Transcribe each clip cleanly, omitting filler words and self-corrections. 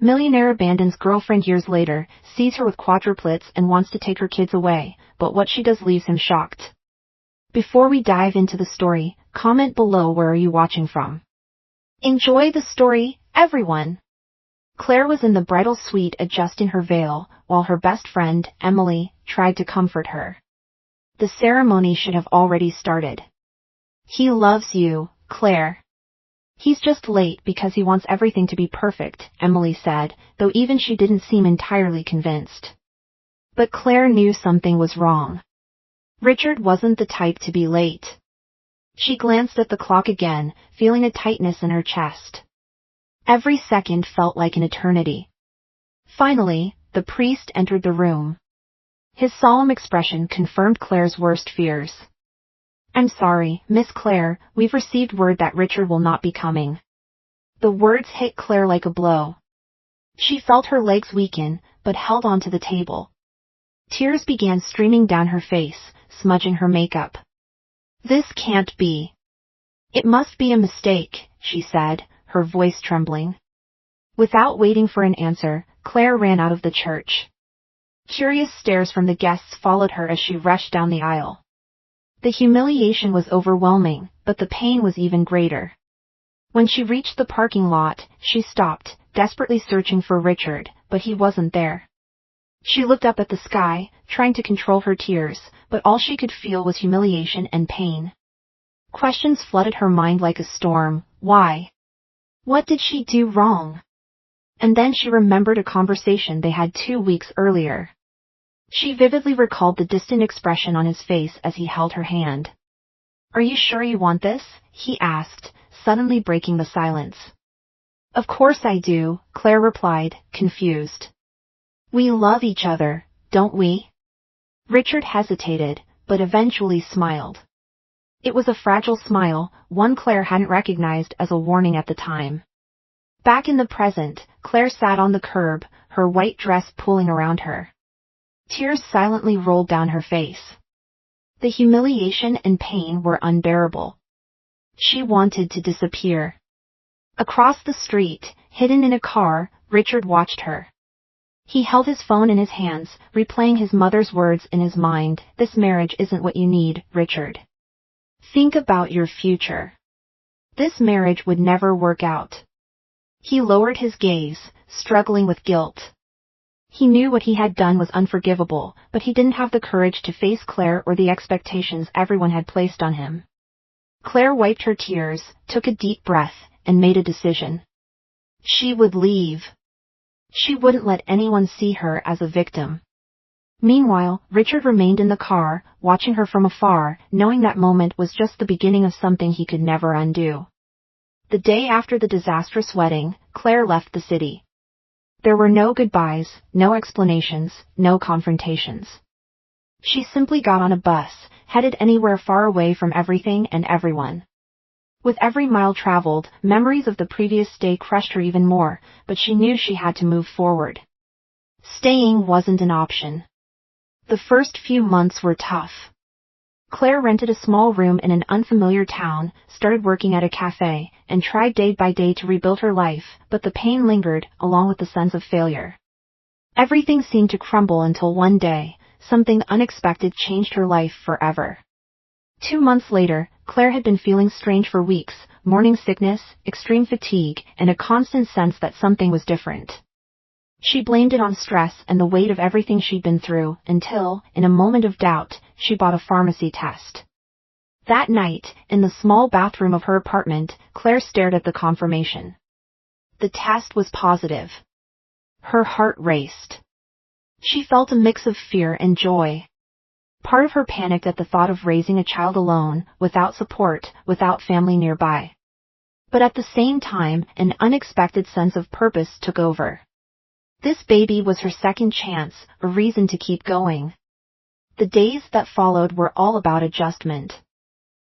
Millionaire abandons girlfriend years later, sees her with quadruplets and wants to take her kids away, but what she does leaves him shocked. Before we dive into the story, comment below where are you watching from. Enjoy the story, everyone! Claire was in the bridal suite adjusting her veil, while her best friend, Emily, tried to comfort her. The ceremony should have already started. He loves you, Claire. He's just late because he wants everything to be perfect, Emily said, though even she didn't seem entirely convinced. But Claire knew something was wrong. Richard wasn't the type to be late. She glanced at the clock again, feeling a tightness in her chest. Every second felt like an eternity. Finally, the priest entered the room. His solemn expression confirmed Claire's worst fears. I'm sorry, Miss Claire, we've received word that Richard will not be coming. The words hit Claire like a blow. She felt her legs weaken, but held onto the table. Tears began streaming down her face, smudging her makeup. This can't be. It must be a mistake, she said, her voice trembling. Without waiting for an answer, Claire ran out of the church. Curious stares from the guests followed her as she rushed down the aisle. The humiliation was overwhelming, but the pain was even greater. When she reached the parking lot, she stopped, desperately searching for Richard, but he wasn't there. She looked up at the sky, trying to control her tears, but all she could feel was humiliation and pain. Questions flooded her mind like a storm. Why? What did she do wrong? And then she remembered a conversation they had 2 weeks earlier. She vividly recalled the distant expression on his face as he held her hand. Are you sure you want this? He asked, suddenly breaking the silence. Of course I do, Claire replied, confused. We love each other, don't we? Richard hesitated, but eventually smiled. It was a fragile smile, one Claire hadn't recognized as a warning at the time. Back in the present, Claire sat on the curb, her white dress pulling around her. Tears silently rolled down her face. The humiliation and pain were unbearable. She wanted to disappear. Across the street, hidden in a car, Richard watched her. He held his phone in his hands, replaying his mother's words in his mind. This marriage isn't what you need, Richard. Think about your future. This marriage would never work out. He lowered his gaze, struggling with guilt. He knew what he had done was unforgivable, but he didn't have the courage to face Claire or the expectations everyone had placed on him. Claire wiped her tears, took a deep breath, and made a decision. She would leave. She wouldn't let anyone see her as a victim. Meanwhile, Richard remained in the car, watching her from afar, knowing that moment was just the beginning of something he could never undo. The day after the disastrous wedding, Claire left the city. There were no goodbyes, no explanations, no confrontations. She simply got on a bus, headed anywhere far away from everything and everyone. With every mile traveled, memories of the previous day crushed her even more, but she knew she had to move forward. Staying wasn't an option. The first few months were tough. Claire rented a small room in an unfamiliar town, started working at a cafe, and tried day by day to rebuild her life, but the pain lingered, along with the sense of failure. Everything seemed to crumble until one day, something unexpected changed her life forever. 2 months later, Claire had been feeling strange for weeks, morning sickness, extreme fatigue, and a constant sense that something was different. She blamed it on stress and the weight of everything she'd been through, until, in a moment of doubt, she bought a pharmacy test. That night, in the small bathroom of her apartment, Claire stared at the confirmation. The test was positive. Her heart raced. She felt a mix of fear and joy. Part of her panicked at the thought of raising a child alone, without support, without family nearby. But at the same time, an unexpected sense of purpose took over. This baby was her second chance, a reason to keep going. The days that followed were all about adjustment.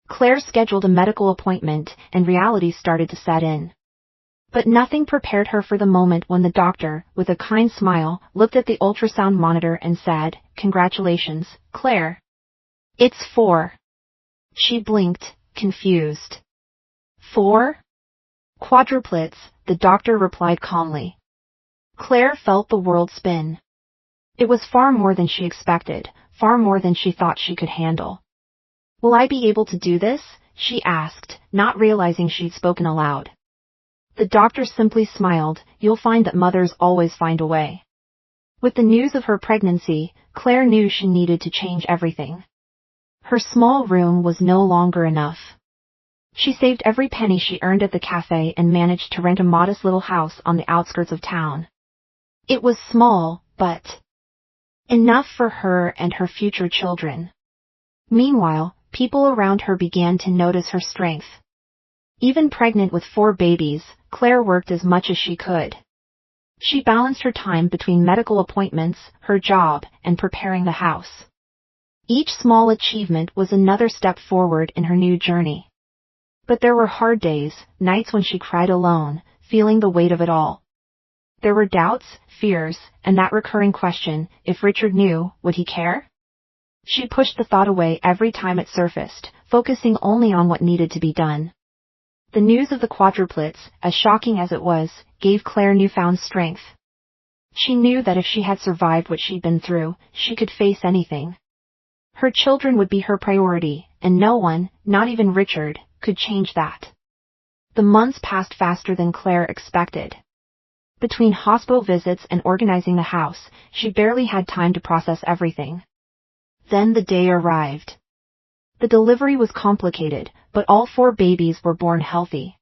Claire scheduled a medical appointment, and reality started to set in. But nothing prepared her for the moment when the doctor, with a kind smile, looked at the ultrasound monitor and said, "Congratulations, Claire. It's 4. She blinked, confused. 4? Quadruplets, the doctor replied calmly. Claire felt the world spin. It was far more than she expected, far more than she thought she could handle. "Will I be able to do this?" she asked, not realizing she'd spoken aloud. The doctor simply smiled. "You'll find that mothers always find a way." With the news of her pregnancy, Claire knew she needed to change everything. Her small room was no longer enough. She saved every penny she earned at the cafe and managed to rent a modest little house on the outskirts of town. It was small, but enough for her and her future children. Meanwhile, people around her began to notice her strength. Even pregnant with 4 babies, Claire worked as much as she could. She balanced her time between medical appointments, her job, and preparing the house. Each small achievement was another step forward in her new journey. But there were hard days, nights when she cried alone, feeling the weight of it all. There were doubts, fears, and that recurring question, if Richard knew, would he care? She pushed the thought away every time it surfaced, focusing only on what needed to be done. The news of the quadruplets, as shocking as it was, gave Claire newfound strength. She knew that if she had survived what she'd been through, she could face anything. Her children would be her priority, and no one, not even Richard, could change that. The months passed faster than Claire expected. Between hospital visits and organizing the house, she barely had time to process everything. Then the day arrived. The delivery was complicated, but all 4 babies were born healthy.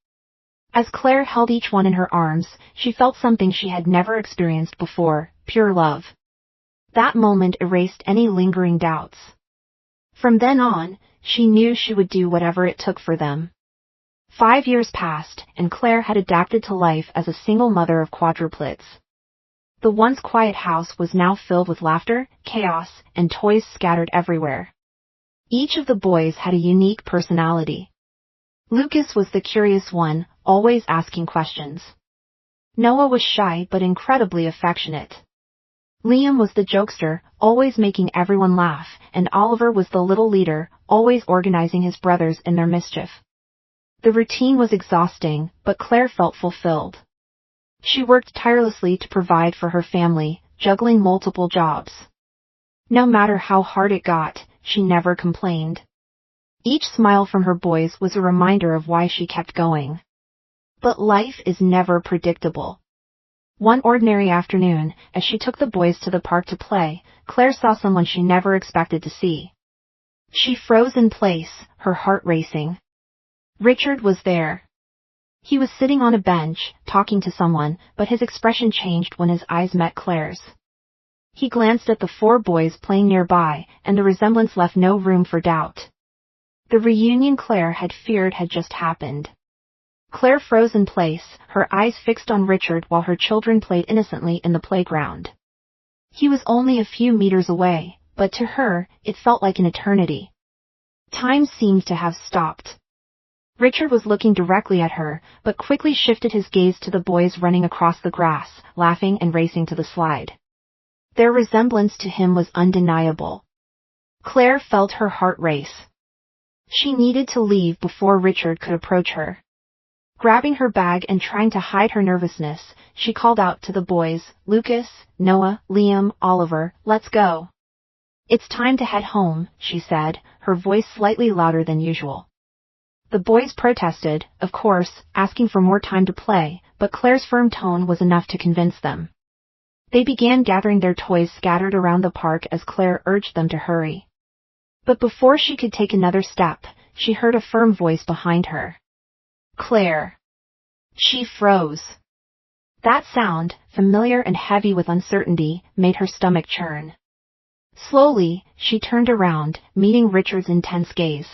As Claire held each one in her arms, she felt something she had never experienced before, pure love. That moment erased any lingering doubts. From then on, she knew she would do whatever it took for them. 5 years passed, and Claire had adapted to life as a single mother of quadruplets. The once quiet house was now filled with laughter, chaos, and toys scattered everywhere. Each of the boys had a unique personality. Lucas was the curious one, always asking questions. Noah was shy but incredibly affectionate. Liam was the jokester, always making everyone laugh, and Oliver was the little leader, always organizing his brothers in their mischief. The routine was exhausting, but Claire felt fulfilled. She worked tirelessly to provide for her family, juggling multiple jobs. No matter how hard it got, she never complained. Each smile from her boys was a reminder of why she kept going. But life is never predictable. One ordinary afternoon, as she took the boys to the park to play, Claire saw someone she never expected to see. She froze in place, her heart racing. Richard was there. He was sitting on a bench, talking to someone, but his expression changed when his eyes met Claire's. He glanced at the 4 boys playing nearby, and the resemblance left no room for doubt. The reunion Claire had feared had just happened. Claire froze in place, her eyes fixed on Richard while her children played innocently in the playground. He was only a few meters away, but to her, it felt like an eternity. Time seemed to have stopped. Richard was looking directly at her, but quickly shifted his gaze to the boys running across the grass, laughing and racing to the slide. Their resemblance to him was undeniable. Claire felt her heart race. She needed to leave before Richard could approach her. Grabbing her bag and trying to hide her nervousness, she called out to the boys, "Lucas, Noah, Liam, Oliver, let's go." "It's time to head home," she said, her voice slightly louder than usual. The boys protested, of course, asking for more time to play, but Claire's firm tone was enough to convince them. They began gathering their toys scattered around the park as Claire urged them to hurry. But before she could take another step, she heard a firm voice behind her. "Claire." She froze. That sound, familiar and heavy with uncertainty, made her stomach churn. Slowly, she turned around, meeting Richard's intense gaze.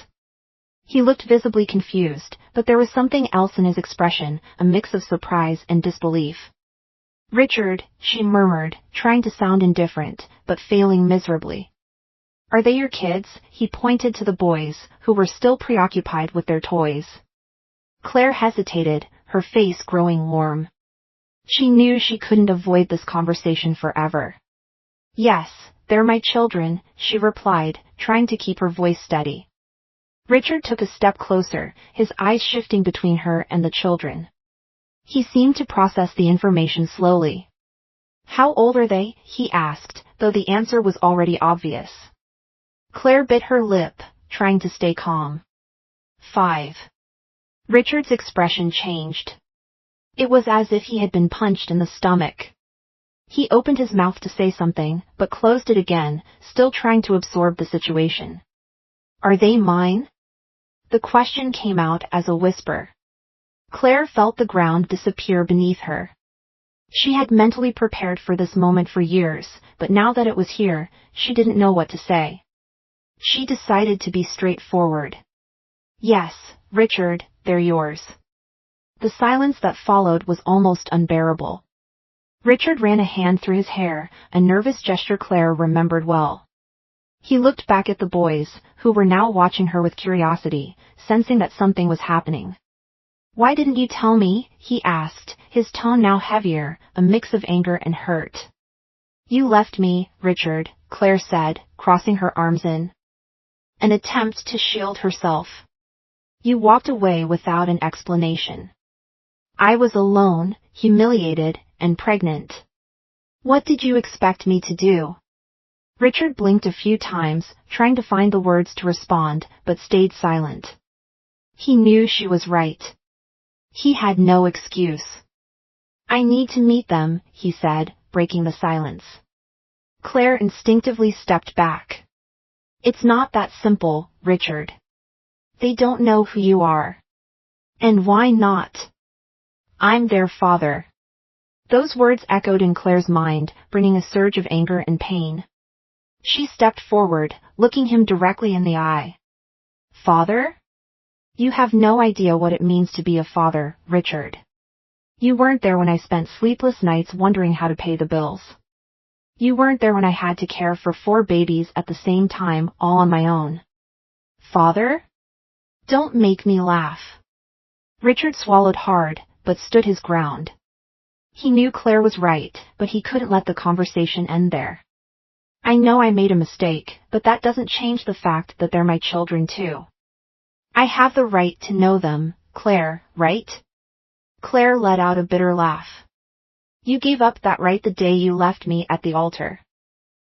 He looked visibly confused, but there was something else in his expression, a mix of surprise and disbelief. "Richard," she murmured, trying to sound indifferent, but failing miserably. "Are they your kids?" He pointed to the boys, who were still preoccupied with their toys. Claire hesitated, her face growing warm. She knew she couldn't avoid this conversation forever. "Yes, they're my children," she replied, trying to keep her voice steady. Richard took a step closer, his eyes shifting between her and the children. He seemed to process the information slowly. How old are they? He asked, though the answer was already obvious. Claire bit her lip, trying to stay calm. 5. Richard's expression changed. It was as if he had been punched in the stomach. He opened his mouth to say something, but closed it again, still trying to absorb the situation. Are they mine? The question came out as a whisper. Claire felt the ground disappear beneath her. She had mentally prepared for this moment for years, but now that it was here, she didn't know what to say. She decided to be straightforward. Yes, Richard, they're yours. The silence that followed was almost unbearable. Richard ran a hand through his hair, a nervous gesture Claire remembered well. He looked back at the boys, who were now watching her with curiosity, sensing that something was happening. Why didn't you tell me? He asked, his tone now heavier, a mix of anger and hurt. You left me, Richard, Claire said, crossing her arms in an attempt to shield herself. You walked away without an explanation. I was alone, humiliated, and pregnant. What did you expect me to do? Richard blinked a few times, trying to find the words to respond, but stayed silent. He knew she was right. He had no excuse. I need to meet them, he said, breaking the silence. Claire instinctively stepped back. It's not that simple, Richard. They don't know who you are. And why not? I'm their father. Those words echoed in Claire's mind, bringing a surge of anger and pain. She stepped forward, looking him directly in the eye. Father? You have no idea what it means to be a father, Richard. You weren't there when I spent sleepless nights wondering how to pay the bills. You weren't there when I had to care for 4 babies at the same time, all on my own. Father? Don't make me laugh. Richard swallowed hard, but stood his ground. He knew Claire was right, but he couldn't let the conversation end there. I know I made a mistake, but that doesn't change the fact that they're my children too. I have the right to know them, Claire, right? Claire let out a bitter laugh. You gave up that right the day you left me at the altar.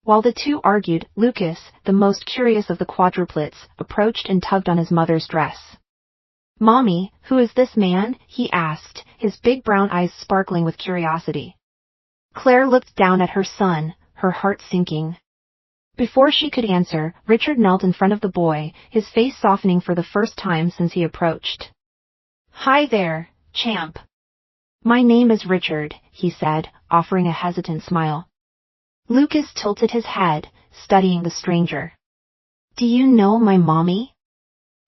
While the two argued, Lucas, the most curious of the quadruplets, approached and tugged on his mother's dress. Mommy, who is this man? He asked, his big brown eyes sparkling with curiosity. Claire looked down at her son, her heart sinking. Before she could answer, Richard knelt in front of the boy, his face softening for the first time since he approached. Hi there, champ. My name is Richard, he said, offering a hesitant smile. Lucas tilted his head, studying the stranger. Do you know my mommy?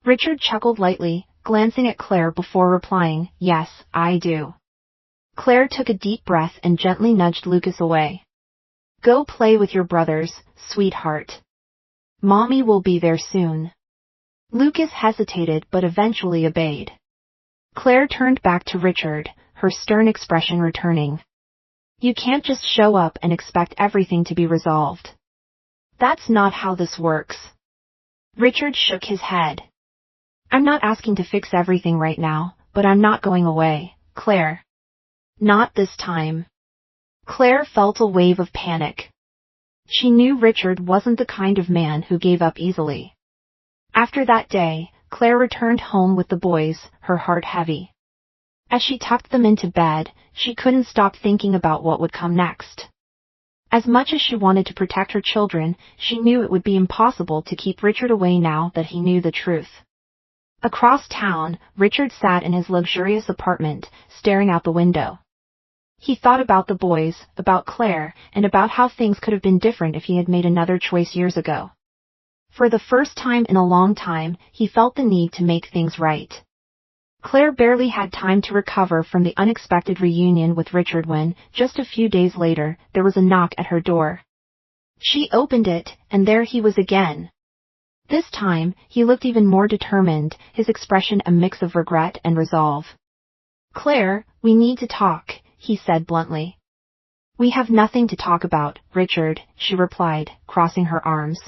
Richard chuckled lightly, glancing at Claire before replying, Yes, I do. Claire took a deep breath and gently nudged Lucas away. Go play with your brothers, sweetheart. Mommy will be there soon. Lucas hesitated but eventually obeyed. Claire turned back to Richard, her stern expression returning. You can't just show up and expect everything to be resolved. That's not how this works. Richard shook his head. I'm not asking to fix everything right now, but I'm not going away, Claire. Not this time. Claire felt a wave of panic. She knew Richard wasn't the kind of man who gave up easily. After that day, Claire returned home with the boys, her heart heavy. As she tucked them into bed, she couldn't stop thinking about what would come next. As much as she wanted to protect her children, she knew it would be impossible to keep Richard away now that he knew the truth. Across town, Richard sat in his luxurious apartment, staring out the window. He thought about the boys, about Claire, and about how things could have been different if he had made another choice years ago. For the first time in a long time, he felt the need to make things right. Claire barely had time to recover from the unexpected reunion with Richard when, just a few days later, there was a knock at her door. She opened it, and there he was again. This time, he looked even more determined, his expression a mix of regret and resolve. Claire, we need to talk, he said bluntly. We have nothing to talk about, Richard, she replied, crossing her arms.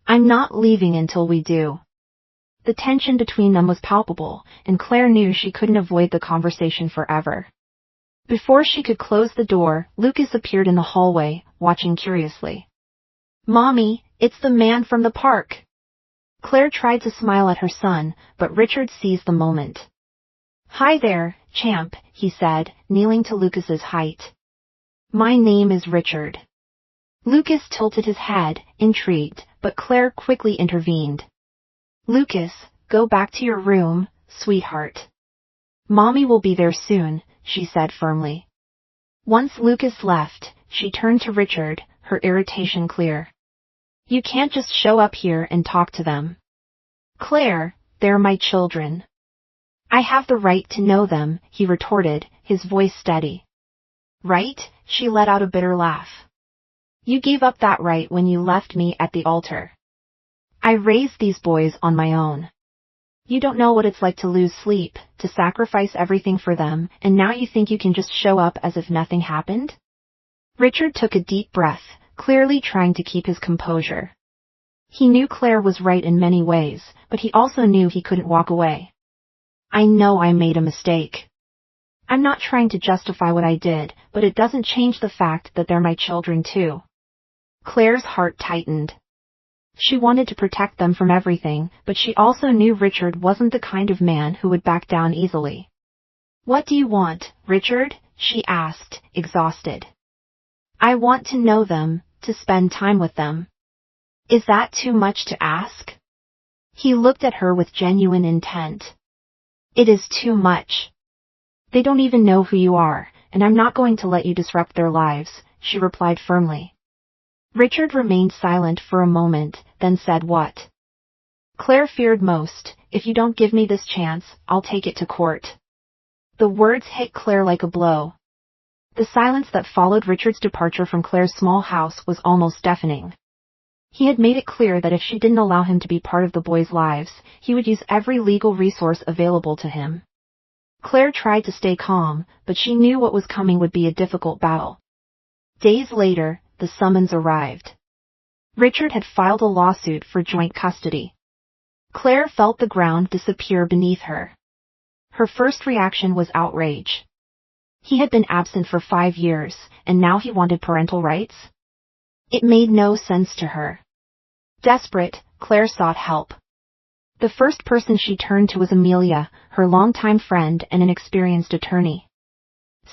I'm not leaving until we do. The tension between them was palpable, and Claire knew she couldn't avoid the conversation forever. Before she could close the door, Lucas appeared in the hallway, watching curiously. "Mommy, it's the man from the park." Claire tried to smile at her son, but Richard seized the moment. "Hi there, champ," he said, kneeling to Lucas's height. "My name is Richard." Lucas tilted his head, intrigued, but Claire quickly intervened. "Lucas, go back to your room, sweetheart. Mommy will be there soon," she said firmly. Once Lucas left, she turned to Richard, her irritation clear. "You can't just show up here and talk to them. Claire, they're my children." "I have the right to know them," he retorted, his voice steady. "Right?" She let out a bitter laugh. "You gave up that right when you left me at the altar. I raised these boys on my own. You don't know what it's like to lose sleep, to sacrifice everything for them, and now you think you can just show up as if nothing happened?" Richard took a deep breath, clearly trying to keep his composure. He knew Claire was right in many ways, but he also knew he couldn't walk away. "I know I made a mistake. I'm not trying to justify what I did, but it doesn't change the fact that they're my children too." Claire's heart tightened. She wanted to protect them from everything, but she also knew Richard wasn't the kind of man who would back down easily. "What do you want, Richard?" she asked, exhausted. "I want to know them, to spend time with them." "Is that too much to ask?" He looked at her with genuine intent. "It is too much. They don't even know who you are, and I'm not going to let you disrupt their lives," she replied firmly. Richard remained silent for a moment, then said what Claire feared most: "If you don't give me this chance, I'll take it to court." The words hit Claire like a blow. The silence that followed Richard's departure from Claire's small house was almost deafening. He had made it clear that if she didn't allow him to be part of the boys' lives, he would use every legal resource available to him. Claire tried to stay calm, but she knew what was coming would be a difficult battle. Days later, the summons arrived. Richard had filed a lawsuit for joint custody. Claire felt the ground disappear beneath her. Her first reaction was outrage. He had been absent for 5 years, and now he wanted parental rights? It made no sense to her. Desperate, Claire sought help. The first person she turned to was Amelia, her longtime friend and an experienced attorney.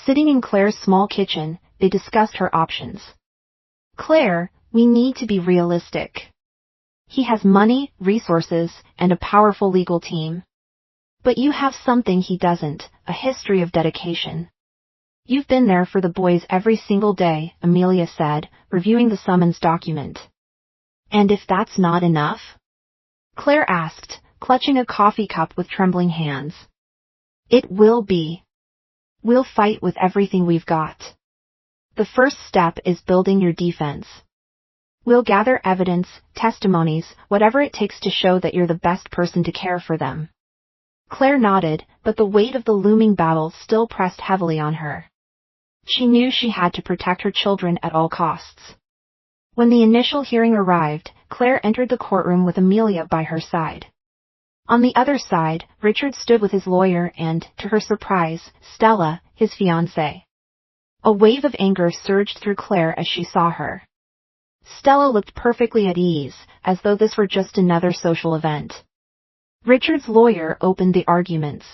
Sitting in Claire's small kitchen, they discussed her options. "Claire, we need to be realistic. He has money, resources, and a powerful legal team. But you have something he doesn't, a history of dedication. You've been there for the boys every single day," Amelia said, reviewing the summons document. "And if that's not enough?" Claire asked, clutching a coffee cup with trembling hands. "It will be. We'll fight with everything we've got. The first step is building your defense. We'll gather evidence, testimonies, whatever it takes to show that you're the best person to care for them." Claire nodded, but the weight of the looming battle still pressed heavily on her. She knew she had to protect her children at all costs. When the initial hearing arrived, Claire entered the courtroom with Amelia by her side. On the other side, Richard stood with his lawyer and, to her surprise, Stella, his fiancée. A wave of anger surged through Claire as she saw her. Stella looked perfectly at ease, as though this were just another social event. Richard's lawyer opened the arguments.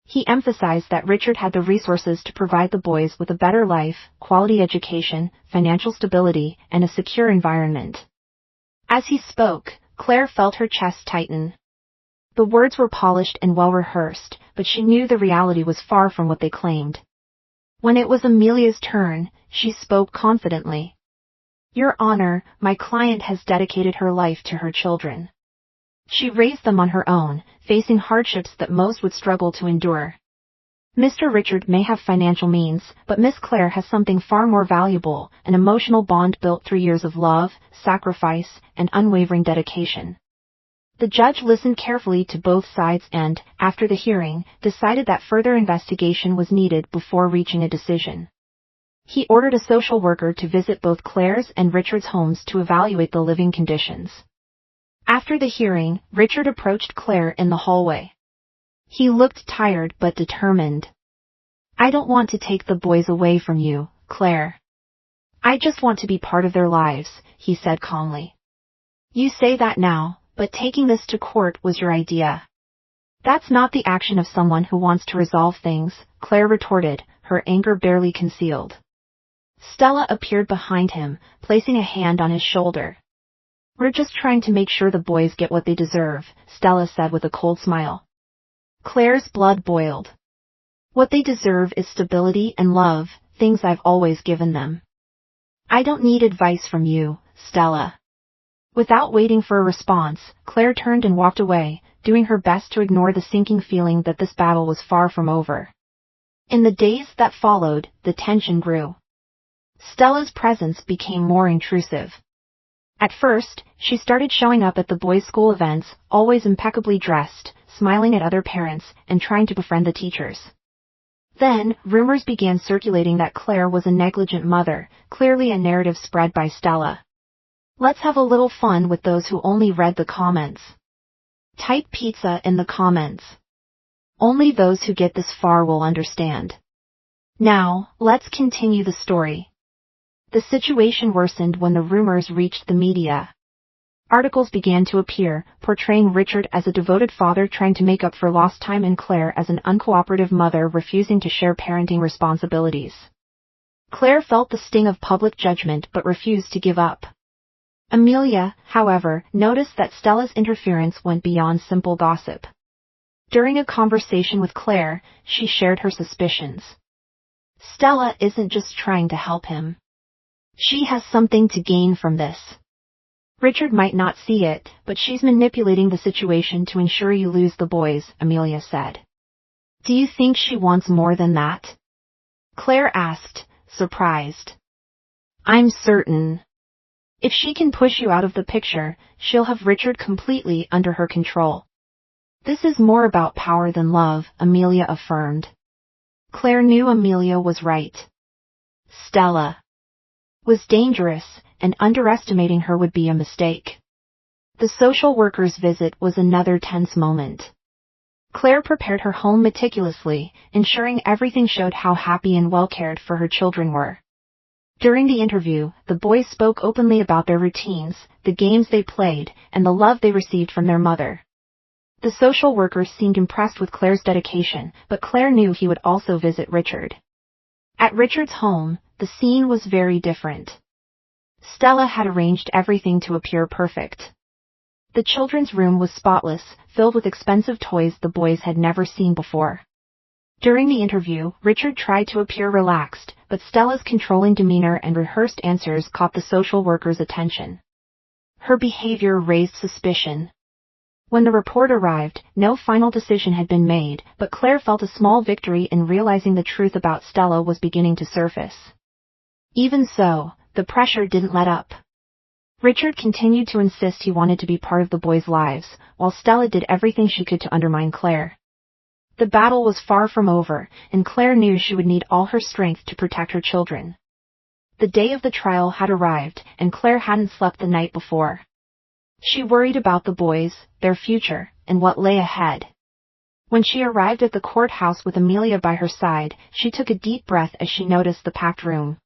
He emphasized that Richard had the resources to provide the boys with a better life, quality education, financial stability, and a secure environment. As he spoke, Claire felt her chest tighten. The words were polished and well-rehearsed, but she knew the reality was far from what they claimed. When it was Amelia's turn, she spoke confidently. "Your Honor, my client has dedicated her life to her children. She raised them on her own, facing hardships that most would struggle to endure. Mr. Richard may have financial means, but Miss Claire has something far more valuable, an emotional bond built through years of love, sacrifice, and unwavering dedication." The judge listened carefully to both sides and, after the hearing, decided that further investigation was needed before reaching a decision. He ordered a social worker to visit both Claire's and Richard's homes to evaluate the living conditions. After the hearing, Richard approached Claire in the hallway. He looked tired but determined. I don't want to take the boys away from you, Claire. I just want to be part of their lives, he said calmly. You say that now, but taking this to court was your idea. That's not the action of someone who wants to resolve things, Claire retorted, her anger barely concealed. Stella appeared behind him, placing a hand on his shoulder. We're just trying to make sure the boys get what they deserve, Stella said with a cold smile. Claire's blood boiled. What they deserve is stability and love, things I've always given them. I don't need advice from you, Stella. Without waiting for a response, Claire turned and walked away, doing her best to ignore the sinking feeling that this battle was far from over. In the days that followed, the tension grew. Stella's presence became more intrusive. At first, she started showing up at the boys' school events, always impeccably dressed, smiling at other parents, and trying to befriend the teachers. Then, rumors began circulating that Claire was a negligent mother, clearly a narrative spread by Stella. Let's have a little fun with those who only read the comments. Type pizza in the comments. Only those who get this far will understand. Now, let's continue the story. The situation worsened when the rumors reached the media. Articles began to appear, portraying Richard as a devoted father trying to make up for lost time and Claire as an uncooperative mother refusing to share parenting responsibilities. Claire felt the sting of public judgment but refused to give up. Amelia, however, noticed that Stella's interference went beyond simple gossip. During a conversation with Claire, she shared her suspicions. Stella isn't just trying to help him. She has something to gain from this. Richard might not see it, but she's manipulating the situation to ensure you lose the boys, Amelia said. Do you think she wants more than that? Claire asked, surprised. I'm certain. If she can push you out of the picture, she'll have Richard completely under her control. This is more about power than love, Amelia affirmed. Claire knew Amelia was right. Stella was dangerous, and underestimating her would be a mistake. The social worker's visit was another tense moment. Claire prepared her home meticulously, ensuring everything showed how happy and well cared for her children were. During the interview, the boys spoke openly about their routines, the games they played, and the love they received from their mother. The social worker seemed impressed with Claire's dedication, but Claire knew he would also visit Richard. At Richard's home, the scene was very different. Stella had arranged everything to appear perfect. The children's room was spotless, filled with expensive toys the boys had never seen before. During the interview, Richard tried to appear relaxed, but Stella's controlling demeanor and rehearsed answers caught the social worker's attention. Her behavior raised suspicion. When the report arrived, no final decision had been made, but Claire felt a small victory in realizing the truth about Stella was beginning to surface. Even so, the pressure didn't let up. Richard continued to insist he wanted to be part of the boys' lives, while Stella did everything she could to undermine Claire. The battle was far from over, and Claire knew she would need all her strength to protect her children. The day of the trial had arrived, and Claire hadn't slept the night before. She worried about the boys, their future, and what lay ahead. When she arrived at the courthouse with Amelia by her side, she took a deep breath as she noticed the packed room.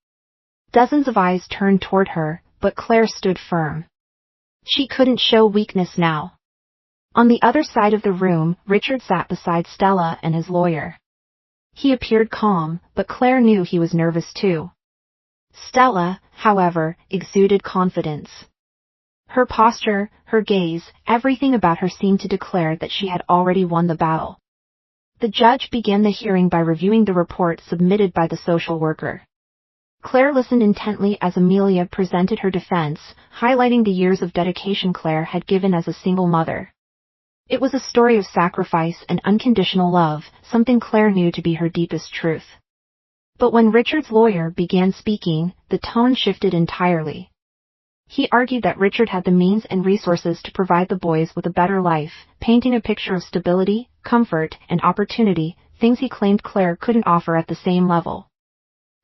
Dozens of eyes turned toward her, but Claire stood firm. She couldn't show weakness now. On the other side of the room, Richard sat beside Stella and his lawyer. He appeared calm, but Claire knew he was nervous too. Stella, however, exuded confidence. Her posture, her gaze, everything about her seemed to declare that she had already won the battle. The judge began the hearing by reviewing the report submitted by the social worker. Claire listened intently as Amelia presented her defense, highlighting the years of dedication Claire had given as a single mother. It was a story of sacrifice and unconditional love, something Claire knew to be her deepest truth. But when Richard's lawyer began speaking, the tone shifted entirely. He argued that Richard had the means and resources to provide the boys with a better life, painting a picture of stability, comfort, and opportunity, things he claimed Claire couldn't offer at the same level.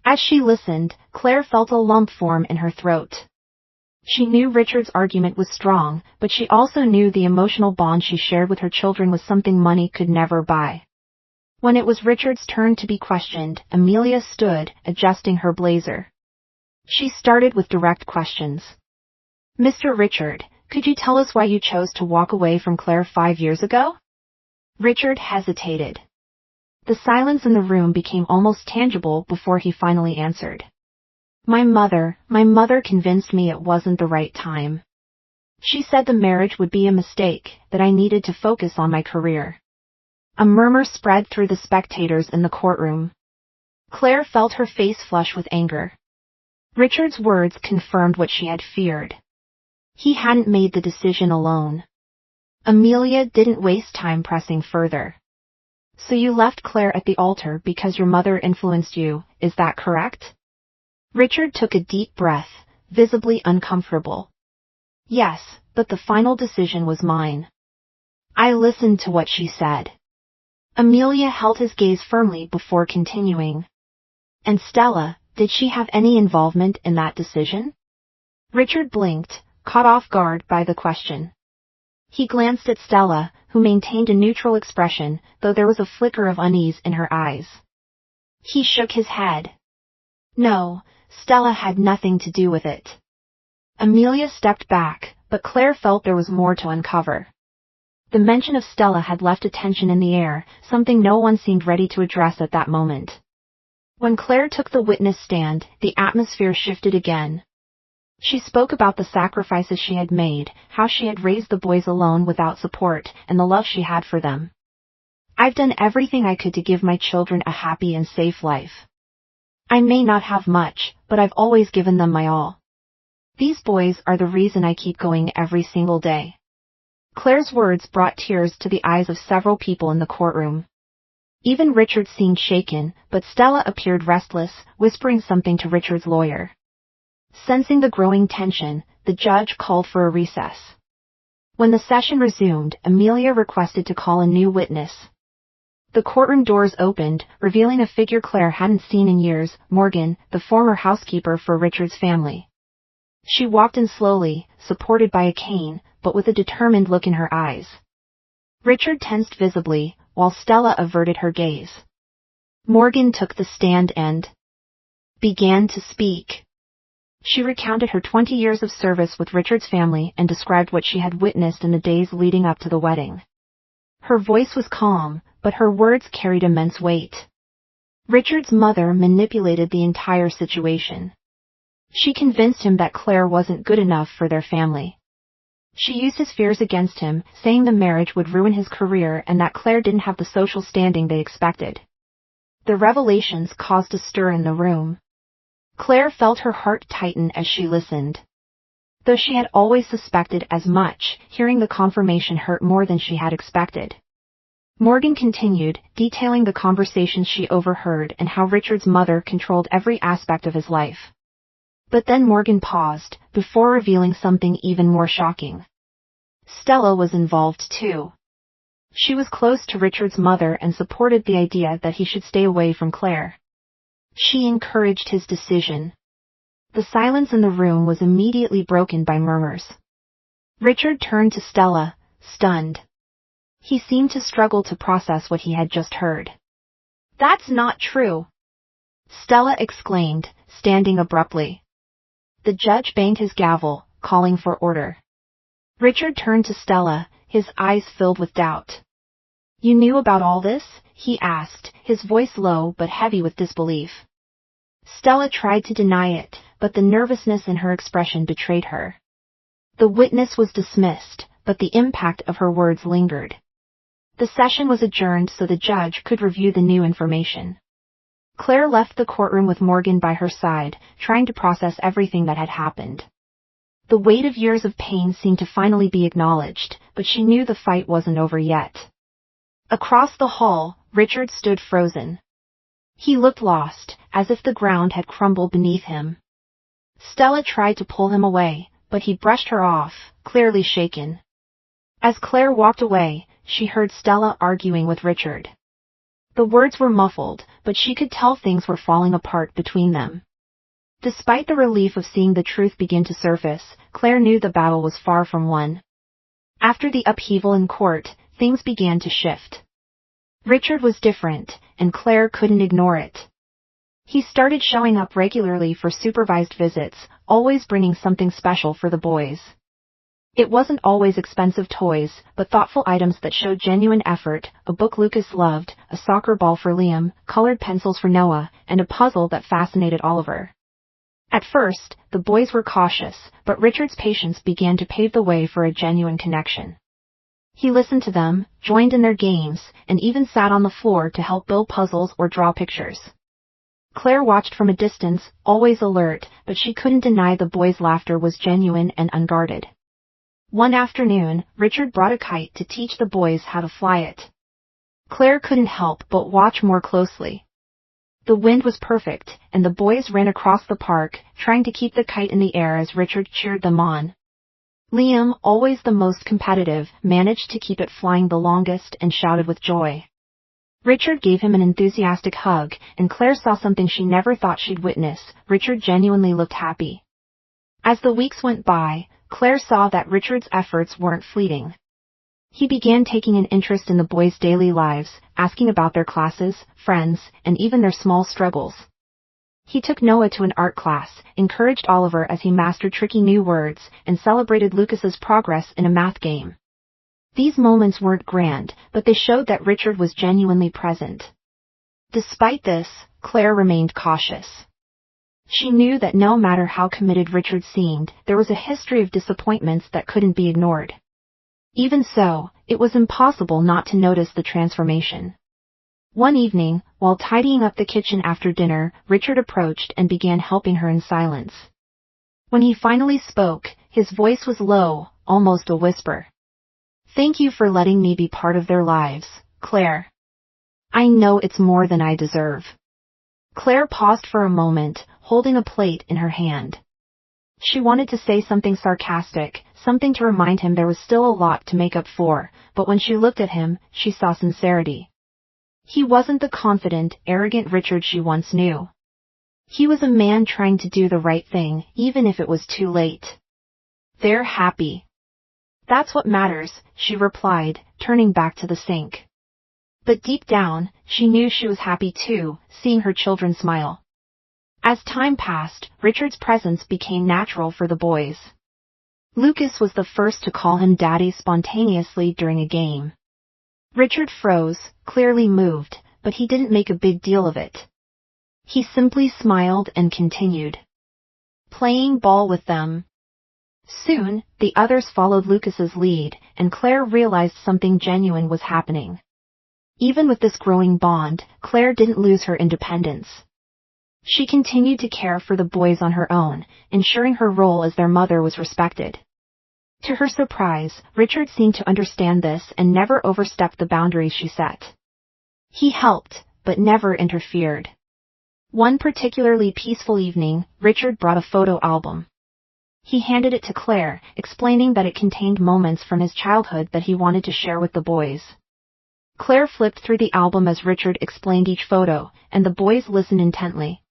As she listened, Claire felt a lump form in her throat. She knew Richard's argument was strong, but she also knew the emotional bond she shared with her children was something money could never buy. When it was Richard's turn to be questioned, Amelia stood, adjusting her blazer. She started with direct questions. "Mr. Richard, could you tell us why you chose to walk away from Claire 5 years ago?" Richard hesitated. The silence in the room became almost tangible before he finally answered. My mother convinced me it wasn't the right time. She said the marriage would be a mistake, that I needed to focus on my career." A murmur spread through the spectators in the courtroom. Claire felt her face flush with anger. Richard's words confirmed what she had feared. He hadn't made the decision alone. Amelia didn't waste time pressing further. "So you left Claire at the altar because your mother influenced you, is that correct?" Richard took a deep breath, visibly uncomfortable. "Yes, but the final decision was mine. I listened to what she said." Amelia held his gaze firmly before continuing. "And Stella, did she have any involvement in that decision?" Richard blinked, caught off guard by the question. He glanced at Stella, who maintained a neutral expression, though there was a flicker of unease in her eyes. He shook his head. "No, Stella had nothing to do with it." Amelia stepped back, but Claire felt there was more to uncover. The mention of Stella had left a tension in the air, something no one seemed ready to address at that moment. When Claire took the witness stand, the atmosphere shifted again. She spoke about the sacrifices she had made, how she had raised the boys alone without support, and the love she had for them. "I've done everything I could to give my children a happy and safe life. I may not have much, but I've always given them my all. These boys are the reason I keep going every single day." Claire's words brought tears to the eyes of several people in the courtroom. Even Richard seemed shaken, but Stella appeared restless, whispering something to Richard's lawyer. Sensing the growing tension, the judge called for a recess. When the session resumed, Amelia requested to call a new witness. The courtroom doors opened, revealing a figure Claire hadn't seen in years, Morgan, the former housekeeper for Richard's family. She walked in slowly, supported by a cane, but with a determined look in her eyes. Richard tensed visibly, while Stella averted her gaze. Morgan took the stand and began to speak. She recounted her 20 years of service with Richard's family and described what she had witnessed in the days leading up to the wedding. Her voice was calm, but her words carried immense weight. Richard's mother manipulated the entire situation. She convinced him that Claire wasn't good enough for their family. She used his fears against him, saying the marriage would ruin his career and that Claire didn't have the social standing they expected. The revelations caused a stir in the room. Claire felt her heart tighten as she listened. Though she had always suspected as much, hearing the confirmation hurt more than she had expected. Morgan continued, detailing the conversations she overheard and how Richard's mother controlled every aspect of his life. But then Morgan paused, before revealing something even more shocking. Stella was involved too. She was close to Richard's mother and supported the idea that he should stay away from Claire. She encouraged his decision. The silence in the room was immediately broken by murmurs. Richard turned to Stella, stunned. He seemed to struggle to process what he had just heard. "That's not true!" Stella exclaimed, standing abruptly. The judge banged his gavel, calling for order. Richard turned to Stella, his eyes filled with doubt. "You knew about all this?" he asked, his voice low but heavy with disbelief. Stella tried to deny it, but the nervousness in her expression betrayed her. The witness was dismissed, but the impact of her words lingered. The session was adjourned so the judge could review the new information. Claire left the courtroom with Morgan by her side, trying to process everything that had happened. The weight of years of pain seemed to finally be acknowledged, but she knew the fight wasn't over yet. Across the hall, Richard stood frozen. He looked lost, as if the ground had crumbled beneath him. Stella tried to pull him away, but he brushed her off, clearly shaken. As Claire walked away, she heard Stella arguing with Richard. The words were muffled, but she could tell things were falling apart between them. Despite the relief of seeing the truth begin to surface, Claire knew the battle was far from won. After the upheaval in court, things began to shift. Richard was different, and Claire couldn't ignore it. He started showing up regularly for supervised visits, always bringing something special for the boys. It wasn't always expensive toys, but thoughtful items that showed genuine effort: a book Lucas loved, a soccer ball for Liam, colored pencils for Noah, and a puzzle that fascinated Oliver. At first, the boys were cautious, but Richard's patience began to pave the way for a genuine connection. He listened to them, joined in their games, and even sat on the floor to help build puzzles or draw pictures. Claire watched from a distance, always alert, but she couldn't deny the boys' laughter was genuine and unguarded. One afternoon, Richard brought a kite to teach the boys how to fly it. Claire couldn't help but watch more closely. The wind was perfect, and the boys ran across the park, trying to keep the kite in the air as Richard cheered them on. Liam, always the most competitive, managed to keep it flying the longest and shouted with joy. Richard gave him an enthusiastic hug, and Claire saw something she never thought she'd witness: Richard genuinely looked happy. As the weeks went by, Claire saw that Richard's efforts weren't fleeting. He began taking an interest in the boys' daily lives, asking about their classes, friends, and even their small struggles. He took Noah to an art class, encouraged Oliver as he mastered tricky new words, and celebrated Lucas's progress in a math game. These moments weren't grand, but they showed that Richard was genuinely present. Despite this, Claire remained cautious. She knew that no matter how committed Richard seemed, there was a history of disappointments that couldn't be ignored. Even so, it was impossible not to notice the transformation. One evening, while tidying up the kitchen after dinner, Richard approached and began helping her in silence. When he finally spoke, his voice was low, almost a whisper. "Thank you for letting me be part of their lives, Claire. I know it's more than I deserve." Claire paused for a moment, holding a plate in her hand. She wanted to say something sarcastic, something to remind him there was still a lot to make up for, but when she looked at him, she saw sincerity. He wasn't the confident, arrogant Richard she once knew. He was a man trying to do the right thing, even if it was too late. "They're happy. That's what matters," she replied, turning back to the sink. But deep down, she knew she was happy too, seeing her children smile. As time passed, Richard's presence became natural for the boys. Lucas was the first to call him Daddy spontaneously during a game. Richard froze, clearly moved, but he didn't make a big deal of it. He simply smiled and continued playing ball with them. Soon, the others followed Lucas's lead, and Claire realized something genuine was happening. Even with this growing bond, Claire didn't lose her independence. She continued to care for the boys on her own, ensuring her role as their mother was respected. To her surprise, Richard seemed to understand this and never overstepped the boundaries she set. He helped, but never interfered. One particularly peaceful evening, Richard brought a photo album. He handed it to Claire, explaining that it contained moments from his childhood that he wanted to share with the boys. Claire flipped through the album as Richard explained each photo, and the boys listened intently.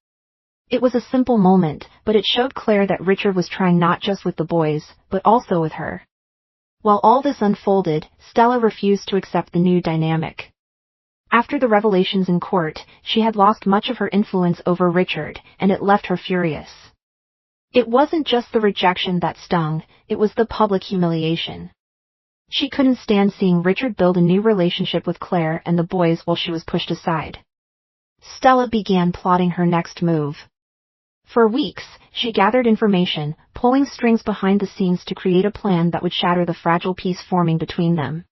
It was a simple moment, but it showed Claire that Richard was trying not just with the boys, but also with her. While all this unfolded, Stella refused to accept the new dynamic. After the revelations in court, she had lost much of her influence over Richard, and it left her furious. It wasn't just the rejection that stung, it was the public humiliation. She couldn't stand seeing Richard build a new relationship with Claire and the boys while she was pushed aside. Stella began plotting her next move. For weeks, she gathered information, pulling strings behind the scenes to create a plan that would shatter the fragile peace forming between them.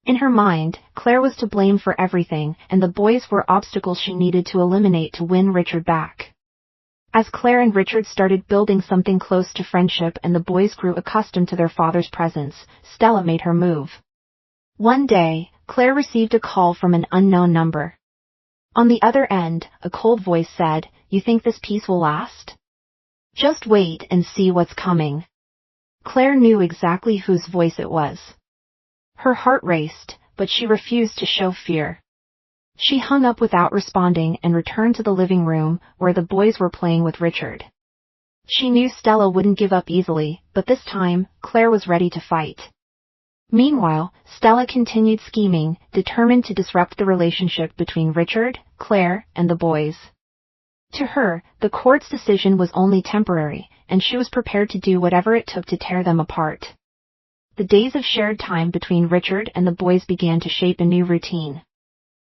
In her mind, Claire was to blame for everything, and the boys were obstacles she needed to eliminate to win Richard back. As Claire and Richard started building something close to friendship and the boys grew accustomed to their father's presence, Stella made her move. One day, Claire received a call from an unknown number. On the other end, a cold voice said, "You think this peace will last? Just wait and see what's coming." Claire knew exactly whose voice it was. Her heart raced, but she refused to show fear. She hung up without responding and returned to the living room, where the boys were playing with Richard. She knew Stella wouldn't give up easily, but this time, Claire was ready to fight. Meanwhile, Stella continued scheming, determined to disrupt the relationship between Richard, Claire, and the boys. To her, the court's decision was only temporary, and she was prepared to do whatever it took to tear them apart. The days of shared time between Richard and the boys began to shape a new routine.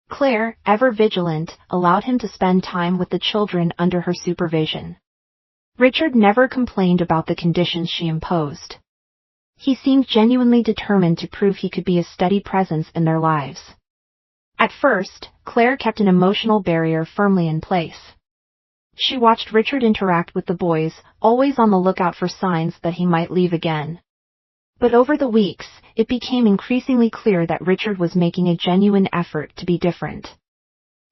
Claire, ever vigilant, allowed him to spend time with the children under her supervision. Richard never complained about the conditions she imposed. He seemed genuinely determined to prove he could be a steady presence in their lives. At first, Claire kept an emotional barrier firmly in place. She watched Richard interact with the boys, always on the lookout for signs that he might leave again. But over the weeks, it became increasingly clear that Richard was making a genuine effort to be different.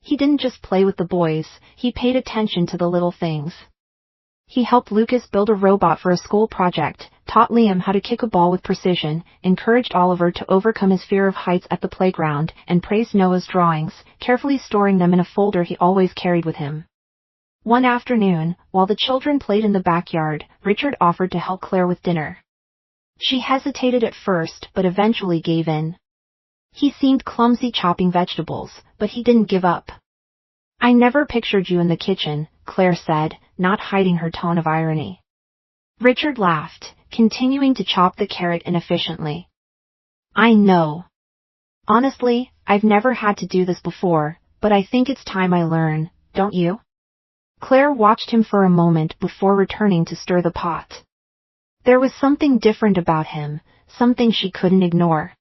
He didn't just play with the boys, he paid attention to the little things. He helped Lucas build a robot for a school project, taught Liam how to kick a ball with precision, encouraged Oliver to overcome his fear of heights at the playground, and praised Noah's drawings, carefully storing them in a folder he always carried with him. One afternoon, while the children played in the backyard, Richard offered to help Claire with dinner. She hesitated at first, but eventually gave in. He seemed clumsy chopping vegetables, but he didn't give up. "I never pictured you in the kitchen," Claire said, not hiding her tone of irony. Richard laughed, continuing to chop the carrot inefficiently. "I know. Honestly, I've never had to do this before, but I think it's time I learn, don't you?" Claire watched him for a moment before returning to stir the pot. There was something different about him, something she couldn't ignore.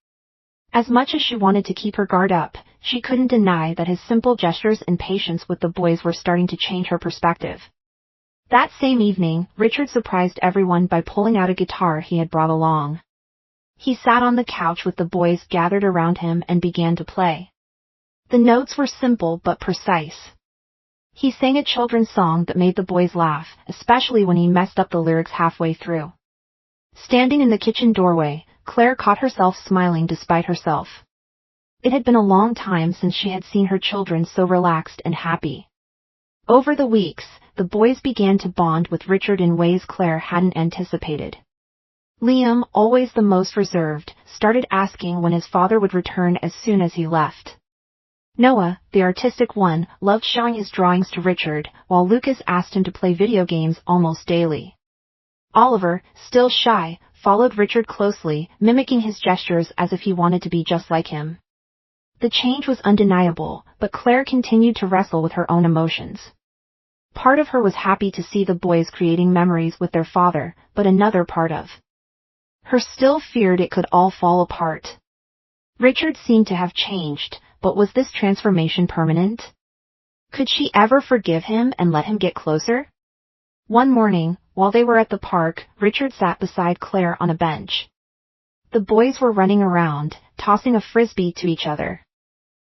As much as she wanted to keep her guard up, she couldn't deny that his simple gestures and patience with the boys were starting to change her perspective. That same evening, Richard surprised everyone by pulling out a guitar he had brought along. He sat on the couch with the boys gathered around him and began to play. The notes were simple but precise. He sang a children's song that made the boys laugh, especially when he messed up the lyrics halfway through. Standing in the kitchen doorway, Claire caught herself smiling despite herself. It had been a long time since she had seen her children so relaxed and happy. Over the weeks, the boys began to bond with Richard in ways Claire hadn't anticipated. Liam, always the most reserved, started asking when his father would return as soon as he left. Noah, the artistic one, loved showing his drawings to Richard, while Lucas asked him to play video games almost daily. Oliver, still shy, followed Richard closely, mimicking his gestures as if he wanted to be just like him. The change was undeniable, but Claire continued to wrestle with her own emotions. Part of her was happy to see the boys creating memories with their father, but another part of her still feared it could all fall apart. Richard seemed to have changed, but was this transformation permanent? Could she ever forgive him and let him get closer? One morning, while they were at the park, Richard sat beside Claire on a bench. The boys were running around, tossing a frisbee to each other.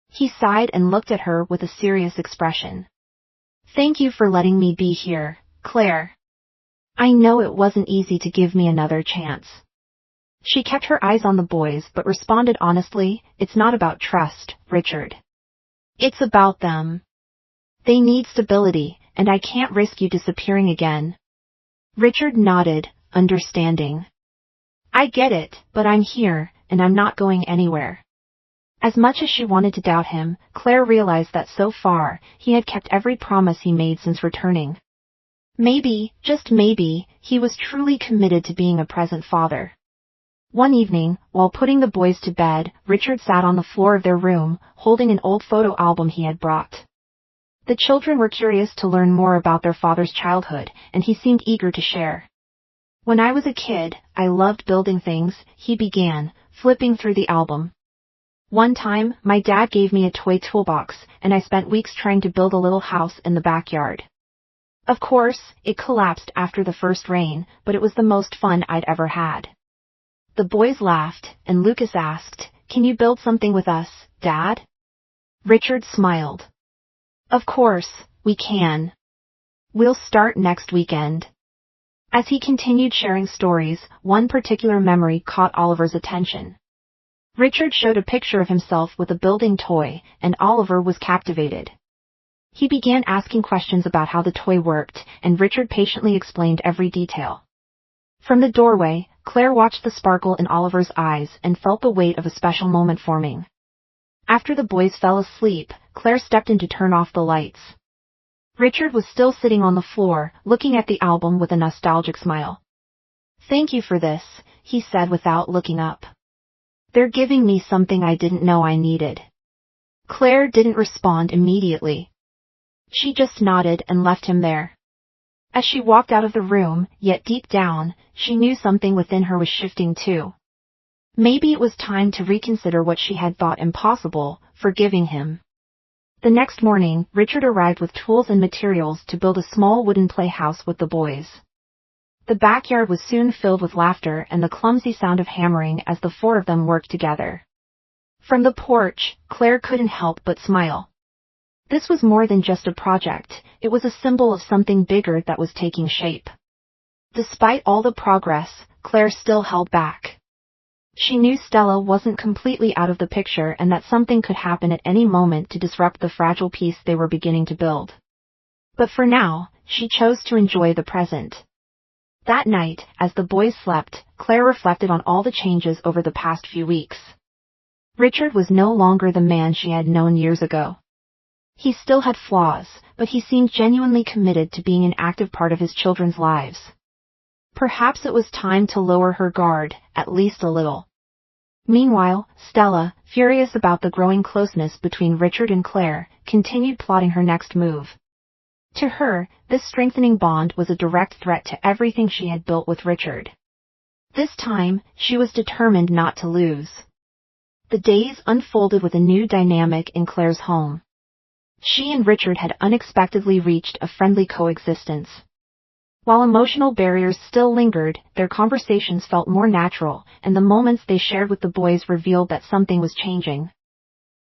He sighed and looked at her with a serious expression. "Thank you for letting me be here, Claire. I know it wasn't easy to give me another chance." She kept her eyes on the boys but responded honestly, "It's not about trust, Richard. It's about them. They need stability, and I can't risk you disappearing again." Richard nodded, understanding. "I get it, but I'm here, and I'm not going anywhere." As much as she wanted to doubt him, Claire realized that so far, he had kept every promise he made since returning. Maybe, just maybe, he was truly committed to being a present father. One evening, while putting the boys to bed, Richard sat on the floor of their room, holding an old photo album he had brought. The children were curious to learn more about their father's childhood, and he seemed eager to share. "When I was a kid, I loved building things," he began, flipping through the album. "One time, my dad gave me a toy toolbox, and I spent weeks trying to build a little house in the backyard. Of course, it collapsed after the first rain, but it was the most fun I'd ever had." The boys laughed, and Lucas asked, "Can you build something with us, Dad?" Richard smiled. "Of course, we can. We'll start next weekend." As he continued sharing stories, one particular memory caught Oliver's attention. Richard showed a picture of himself with a building toy, and Oliver was captivated. He began asking questions about how the toy worked, and Richard patiently explained every detail. From the doorway, Claire watched the sparkle in Oliver's eyes and felt the weight of a special moment forming. After the boys fell asleep, Claire stepped in to turn off the lights. Richard was still sitting on the floor, looking at the album with a nostalgic smile. "Thank you for this," he said without looking up. "They're giving me something I didn't know I needed." Claire didn't respond immediately. She just nodded and left him there. As she walked out of the room, yet deep down, she knew something within her was shifting too. Maybe it was time to reconsider what she had thought impossible, forgiving him. The next morning, Richard arrived with tools and materials to build a small wooden playhouse with the boys. The backyard was soon filled with laughter and the clumsy sound of hammering as the four of them worked together. From the porch, Claire couldn't help but smile. This was more than just a project, it was a symbol of something bigger that was taking shape. Despite all the progress, Claire still held back. She knew Stella wasn't completely out of the picture and that something could happen at any moment to disrupt the fragile piece they were beginning to build. But for now, she chose to enjoy the present. That night, as the boys slept, Claire reflected on all the changes over the past few weeks. Richard was no longer the man she had known years ago. He still had flaws, but he seemed genuinely committed to being an active part of his children's lives. Perhaps it was time to lower her guard, at least a little. Meanwhile, Stella, furious about the growing closeness between Richard and Claire, continued plotting her next move. To her, this strengthening bond was a direct threat to everything she had built with Richard. This time, she was determined not to lose. The days unfolded with a new dynamic in Claire's home. She and Richard had unexpectedly reached a friendly coexistence. While emotional barriers still lingered, their conversations felt more natural, and the moments they shared with the boys revealed that something was changing.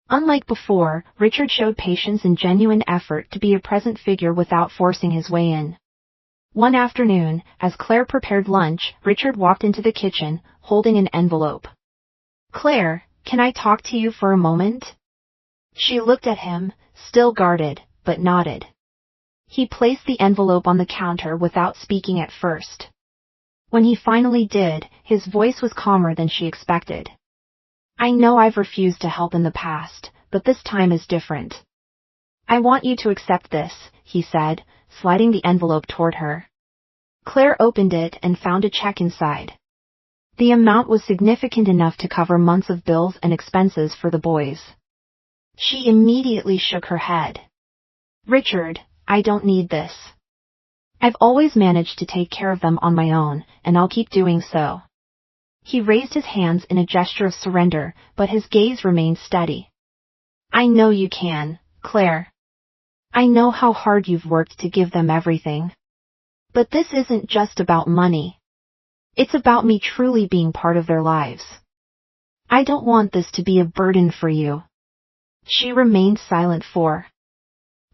Unlike before, Richard showed patience and genuine effort to be a present figure without forcing his way in. One afternoon, as Claire prepared lunch, Richard walked into the kitchen, holding an envelope. "Claire, can I talk to you for a moment?" She looked at him, still guarded, but nodded. He placed the envelope on the counter without speaking at first. When he finally did, his voice was calmer than she expected. "I know I've refused to help in the past, but this time is different. I want you to accept this," he said, sliding the envelope toward her. Claire opened it and found a check inside. The amount was significant enough to cover months of bills and expenses for the boys. She immediately shook her head. "Richard, I don't need this. I've always managed to take care of them on my own, and I'll keep doing so." He raised his hands in a gesture of surrender, but his gaze remained steady. "I know you can, Claire. I know how hard you've worked to give them everything. But this isn't just about money. It's about me truly being part of their lives. I don't want this to be a burden for you." She remained silent for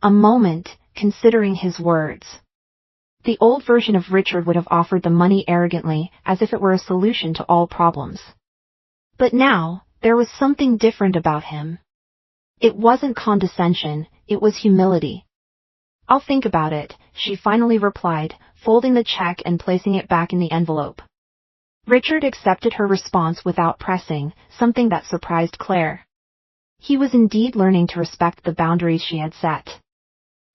a moment, considering his words. The old version of Richard would have offered the money arrogantly, as if it were a solution to all problems. But now, there was something different about him. It wasn't condescension, it was humility. "I'll think about it," she finally replied, folding the check and placing it back in the envelope. Richard accepted her response without pressing, something that surprised Claire. He was indeed learning to respect the boundaries she had set.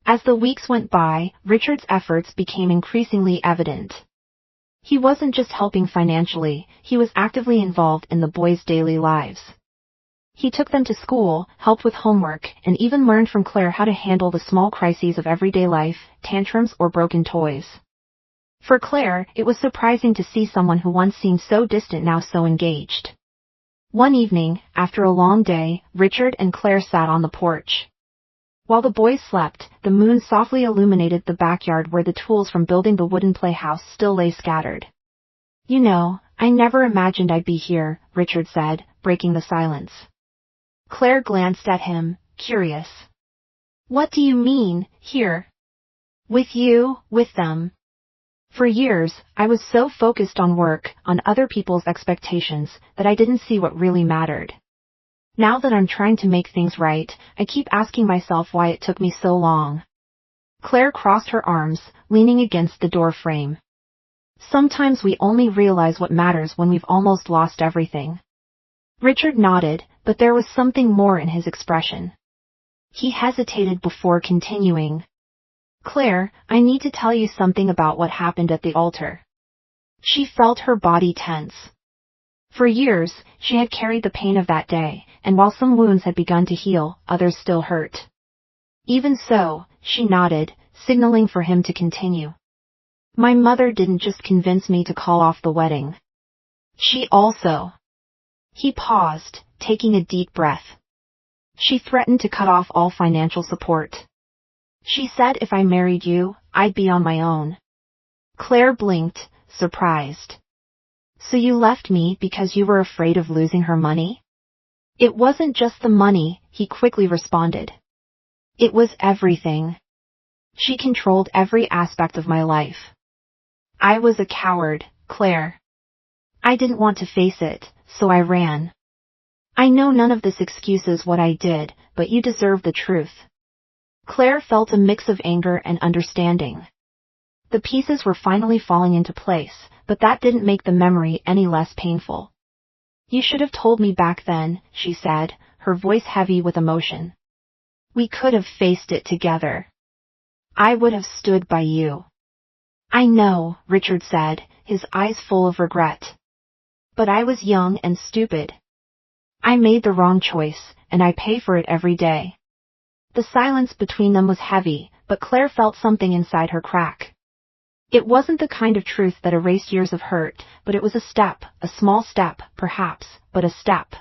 As the weeks went by, Richard's efforts became increasingly evident. He wasn't just helping financially, he was actively involved in the boys' daily lives. He took them to school, helped with homework, and even learned from Claire how to handle the small crises of everyday life, tantrums or broken toys. For Claire, it was surprising to see someone who once seemed so distant now so engaged. One evening, after a long day, Richard and Claire sat on the porch. While the boys slept, the moon softly illuminated the backyard where the tools from building the wooden playhouse still lay scattered. "You know, I never imagined I'd be here," Richard said, breaking the silence. Claire glanced at him, curious. "What do you mean, here?" "With you, with them. For years, I was so focused on work, on other people's expectations, that I didn't see what really mattered. Now that I'm trying to make things right, I keep asking myself why it took me so long." Claire crossed her arms, leaning against the door frame. Sometimes we only realize what matters when we've almost lost everything. Richard nodded, but there was something more in his expression. He hesitated before continuing. Claire, I need to tell you something about what happened at the altar. She felt her body tense. For years, she had carried the pain of that day, and while some wounds had begun to heal, others still hurt. Even so, she nodded, signaling for him to continue. My mother didn't just convince me to call off the wedding. She also... He paused, taking a deep breath. She threatened to cut off all financial support. She said if I married you, I'd be on my own. Claire blinked, surprised. So you left me because you were afraid of losing her money? It wasn't just the money, he quickly responded. It was everything. She controlled every aspect of my life. I was a coward, Claire. I didn't want to face it, so I ran. I know none of this excuses what I did, but you deserve the truth. Claire felt a mix of anger and understanding. The pieces were finally falling into place, but that didn't make the memory any less painful. You should have told me back then, she said, her voice heavy with emotion. We could have faced it together. I would have stood by you. I know, Richard said, his eyes full of regret. But I was young and stupid. I made the wrong choice, and I pay for it every day. The silence between them was heavy, but Claire felt something inside her crack. It wasn't the kind of truth that erased years of hurt, but it was a step, a small step, perhaps, but a step.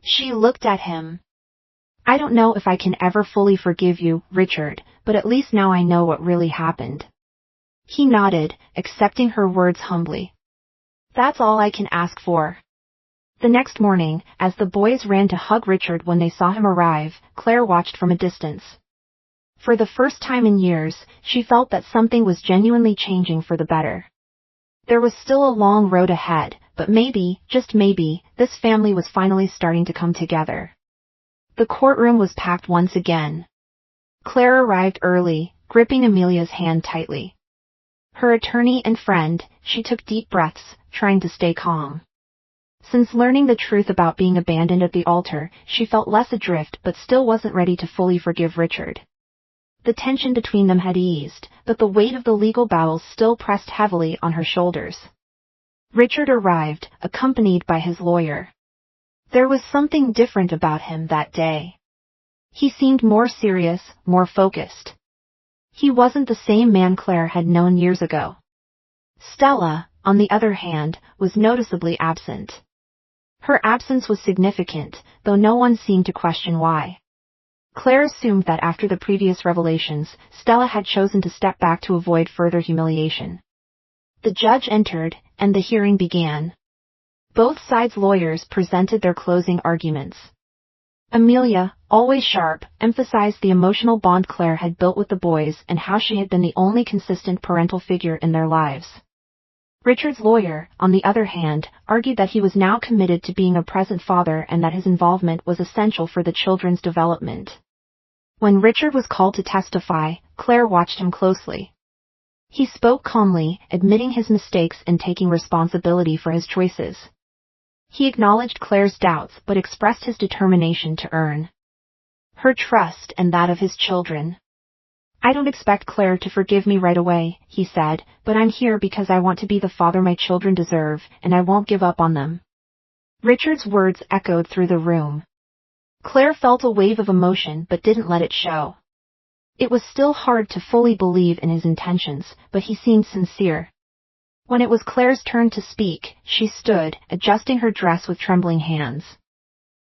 She looked at him. I don't know if I can ever fully forgive you, Richard, but at least now I know what really happened. He nodded, accepting her words humbly. That's all I can ask for. The next morning, as the boys ran to hug Richard when they saw him arrive, Claire watched from a distance. For the first time in years, she felt that something was genuinely changing for the better. There was still a long road ahead, but maybe, just maybe, this family was finally starting to come together. The courtroom was packed once again. Claire arrived early, gripping Amelia's hand tightly. Her attorney and friend, she took deep breaths, trying to stay calm. Since learning the truth about being abandoned at the altar, she felt less adrift but still wasn't ready to fully forgive Richard. The tension between them had eased, but the weight of the legal battles still pressed heavily on her shoulders. Richard arrived, accompanied by his lawyer. There was something different about him that day. He seemed more serious, more focused. He wasn't the same man Claire had known years ago. Stella, on the other hand, was noticeably absent. Her absence was significant, though no one seemed to question why. Claire assumed that after the previous revelations, Stella had chosen to step back to avoid further humiliation. The judge entered, and the hearing began. Both sides' lawyers presented their closing arguments. Amelia, always sharp, emphasized the emotional bond Claire had built with the boys and how she had been the only consistent parental figure in their lives. Richard's lawyer, on the other hand, argued that he was now committed to being a present father and that his involvement was essential for the children's development. When Richard was called to testify, Claire watched him closely. He spoke calmly, admitting his mistakes and taking responsibility for his choices. He acknowledged Claire's doubts but expressed his determination to earn her trust and that of his children. I don't expect Claire to forgive me right away, he said, but I'm here because I want to be the father my children deserve, and I won't give up on them. Richard's words echoed through the room. Claire felt a wave of emotion but didn't let it show. It was still hard to fully believe in his intentions, but he seemed sincere. When it was Claire's turn to speak, she stood, adjusting her dress with trembling hands.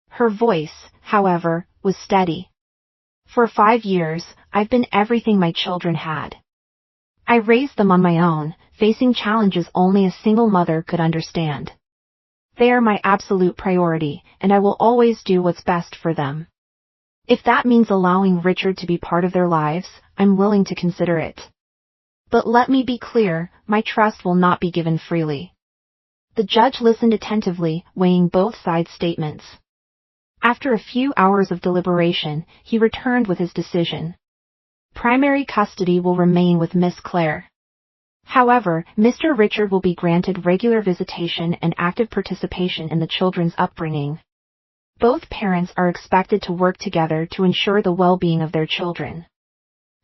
Her voice, however, was steady. For 5 years, I've been everything my children had. I raised them on my own, facing challenges only a single mother could understand. They are my absolute priority, and I will always do what's best for them. If that means allowing Richard to be part of their lives, I'm willing to consider it. But let me be clear, my trust will not be given freely. The judge listened attentively, weighing both sides' statements. After a few hours of deliberation, he returned with his decision. Primary custody will remain with Miss Claire. However, Mr. Richard will be granted regular visitation and active participation in the children's upbringing. Both parents are expected to work together to ensure the well-being of their children.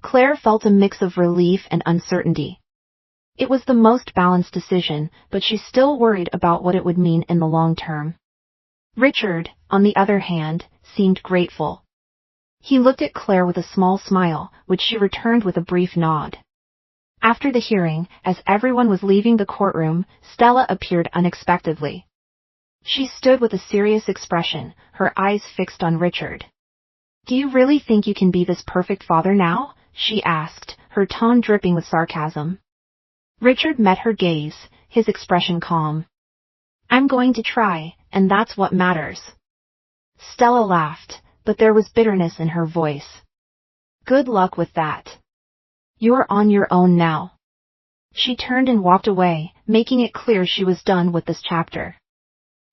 Claire felt a mix of relief and uncertainty. It was the most balanced decision, but she still worried about what it would mean in the long term. Richard, on the other hand, seemed grateful. He looked at Claire with a small smile, which she returned with a brief nod. After the hearing, as everyone was leaving the courtroom, Stella appeared unexpectedly. She stood with a serious expression, her eyes fixed on Richard. "Do you really think you can be this perfect father now?" she asked, her tone dripping with sarcasm. Richard met her gaze, his expression calm. "I'm going to try, and that's what matters." Stella laughed, but there was bitterness in her voice. "Good luck with that. You're on your own now." She turned and walked away, making it clear she was done with this chapter.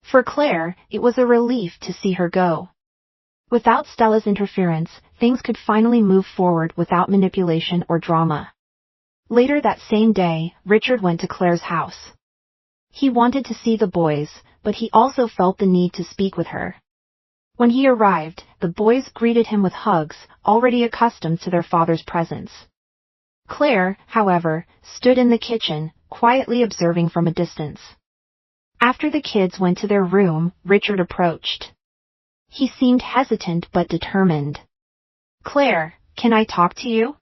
For Claire, it was a relief to see her go. Without Stella's interference, things could finally move forward without manipulation or drama. Later that same day, Richard went to Claire's house. He wanted to see the boys, but he also felt the need to speak with her. When he arrived, the boys greeted him with hugs, already accustomed to their father's presence. Claire, however, stood in the kitchen, quietly observing from a distance. After the kids went to their room, Richard approached. He seemed hesitant but determined. "Claire, can I talk to you?"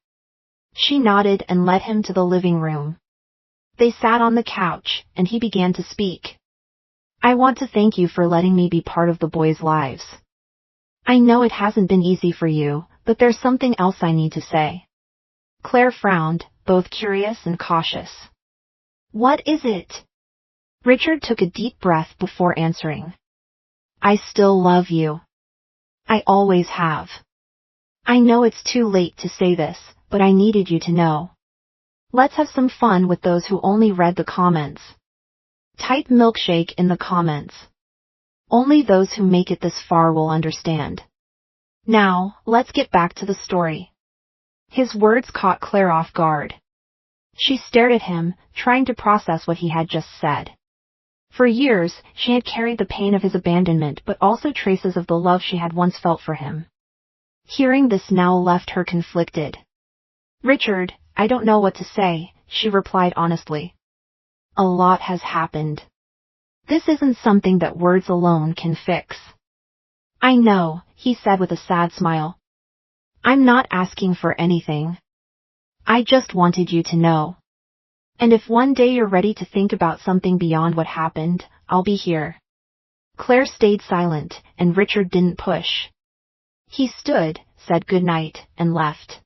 She nodded and led him to the living room. They sat on the couch, and he began to speak. "I want to thank you for letting me be part of the boys' lives. I know it hasn't been easy for you, but there's something else I need to say." Claire frowned, both curious and cautious. "What is it?" Richard took a deep breath before answering. "I still love you. I always have. I know it's too late to say this, but I needed you to know. Let's have some fun with those who only read the comments. Type milkshake in the comments. Only those who make it this far will understand. Now, let's get back to the story." His words caught Claire off guard. She stared at him, trying to process what he had just said. For years, she had carried the pain of his abandonment but also traces of the love she had once felt for him. Hearing this now left her conflicted. "Richard, I don't know what to say," she replied honestly. "A lot has happened. This isn't something that words alone can fix." "I know," he said with a sad smile. "I'm not asking for anything. I just wanted you to know. And if one day you're ready to think about something beyond what happened, I'll be here." Claire stayed silent, and Richard didn't push. He stood, said goodnight, and left.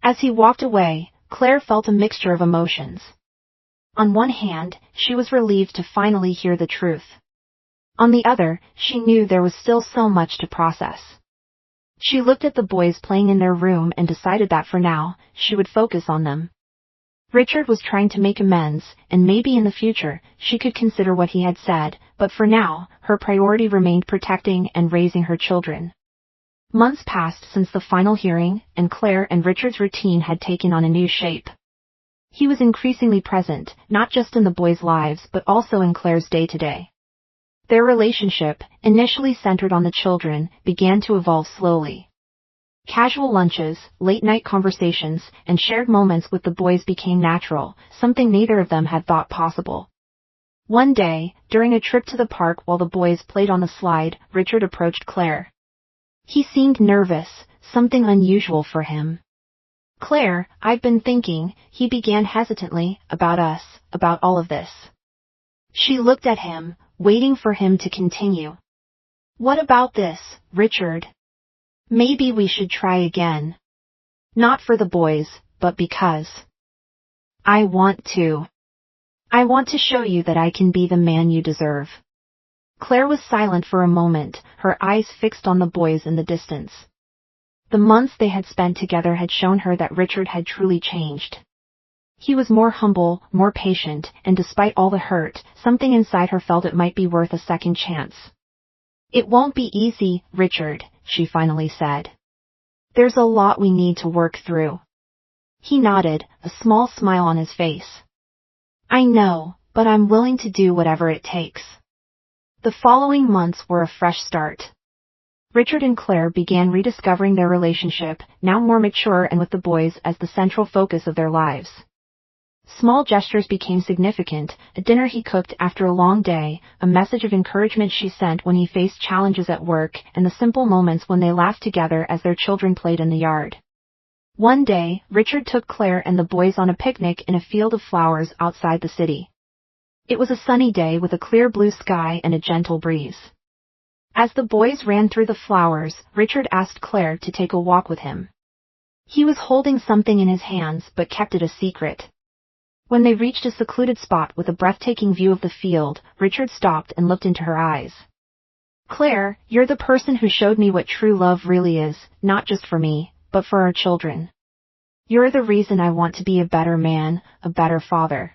As he walked away, Claire felt a mixture of emotions. On one hand, she was relieved to finally hear the truth. On the other, she knew there was still so much to process. She looked at the boys playing in their room and decided that for now, she would focus on them. Richard was trying to make amends, and maybe in the future, she could consider what he had said, but for now, her priority remained protecting and raising her children. Months passed since the final hearing, and Claire and Richard's routine had taken on a new shape. He was increasingly present, not just in the boys' lives but also in Claire's day-to-day. Their relationship, initially centered on the children, began to evolve slowly. Casual lunches, late-night conversations, and shared moments with the boys became natural, something neither of them had thought possible. One day, during a trip to the park while the boys played on the slide, Richard approached Claire. He seemed nervous, something unusual for him. "Claire, I've been thinking," he began hesitantly, "about us, about all of this." She looked at him, waiting for him to continue. "What about this, Richard? Maybe we should try again. Not for the boys, but because I want to. I want to show you that I can be the man you deserve." Claire was silent for a moment, her eyes fixed on the boys in the distance. The months they had spent together had shown her that Richard had truly changed. He was more humble, more patient, and despite all the hurt, something inside her felt it might be worth a second chance. "It won't be easy, Richard," she finally said. "There's a lot we need to work through." He nodded, a small smile on his face. I know, but I'm willing to do whatever it takes. The following months were a fresh start. Richard and Claire began rediscovering their relationship, now more mature and with the boys as the central focus of their lives. Small gestures became significant: a dinner he cooked after a long day, a message of encouragement she sent when he faced challenges at work, and the simple moments when they laughed together as their children played in the yard. One day, Richard took Claire and the boys on a picnic in a field of flowers outside the city. It was a sunny day with a clear blue sky and a gentle breeze. As the boys ran through the flowers, Richard asked Claire to take a walk with him. He was holding something in his hands but kept it a secret. When they reached a secluded spot with a breathtaking view of the field, Richard stopped and looked into her eyes. "Claire, you're the person who showed me what true love really is, not just for me, but for our children. You're the reason I want to be a better man, a better father.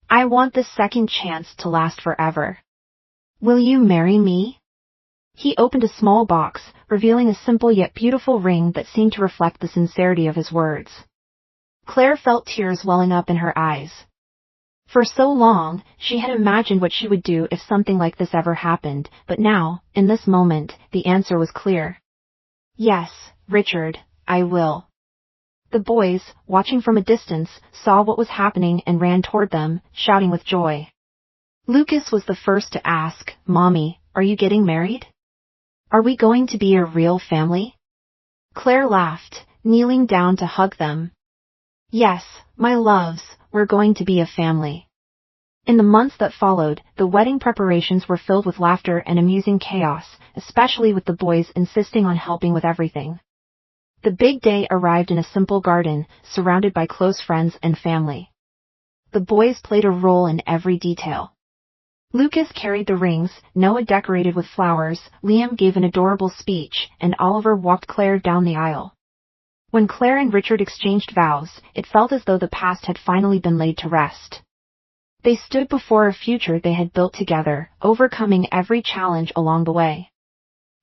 I want this second chance to last forever. Will you marry me?" He opened a small box, revealing a simple yet beautiful ring that seemed to reflect the sincerity of his words. Claire felt tears welling up in her eyes. For so long, she had imagined what she would do if something like this ever happened, but now, in this moment, the answer was clear. "Yes, Richard, I will." The boys, watching from a distance, saw what was happening and ran toward them, shouting with joy. Lucas was the first to ask, "Mommy, are you getting married? Are we going to be a real family?" Claire laughed, kneeling down to hug them. "Yes, my loves, we're going to be a family." In the months that followed, the wedding preparations were filled with laughter and amusing chaos, especially with the boys insisting on helping with everything. The big day arrived in a simple garden, surrounded by close friends and family. The boys played a role in every detail. Lucas carried the rings, Noah decorated with flowers, Liam gave an adorable speech, and Oliver walked Claire down the aisle. When Claire and Richard exchanged vows, it felt as though the past had finally been laid to rest. They stood before a future they had built together, overcoming every challenge along the way.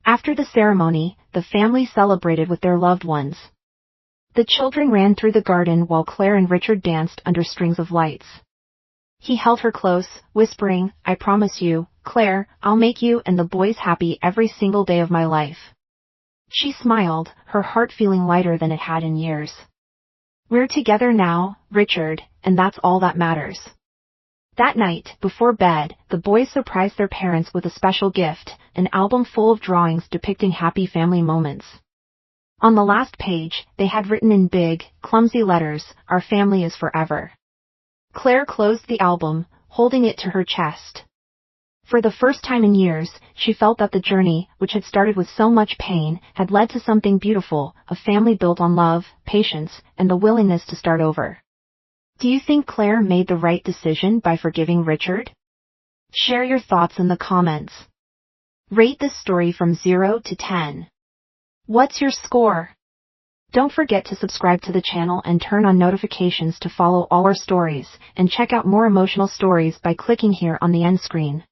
After the ceremony, the family celebrated with their loved ones. The children ran through the garden while Claire and Richard danced under strings of lights. He held her close, whispering, "I promise you, Claire, I'll make you and the boys happy every single day of my life." She smiled, her heart feeling lighter than it had in years. "We're together now, Richard, and that's all that matters." That night, before bed, the boys surprised their parents with a special gift, an album full of drawings depicting happy family moments. On the last page, they had written in big, clumsy letters, "Our family is forever." Claire closed the album, holding it to her chest. For the first time in years, she felt that the journey, which had started with so much pain, had led to something beautiful, a family built on love, patience, and the willingness to start over. Do you think Claire made the right decision by forgiving Richard? Share your thoughts in the comments. Rate this story from 0 to 10. What's your score? Don't forget to subscribe to the channel and turn on notifications to follow all our stories, and check out more emotional stories by clicking here on the end screen.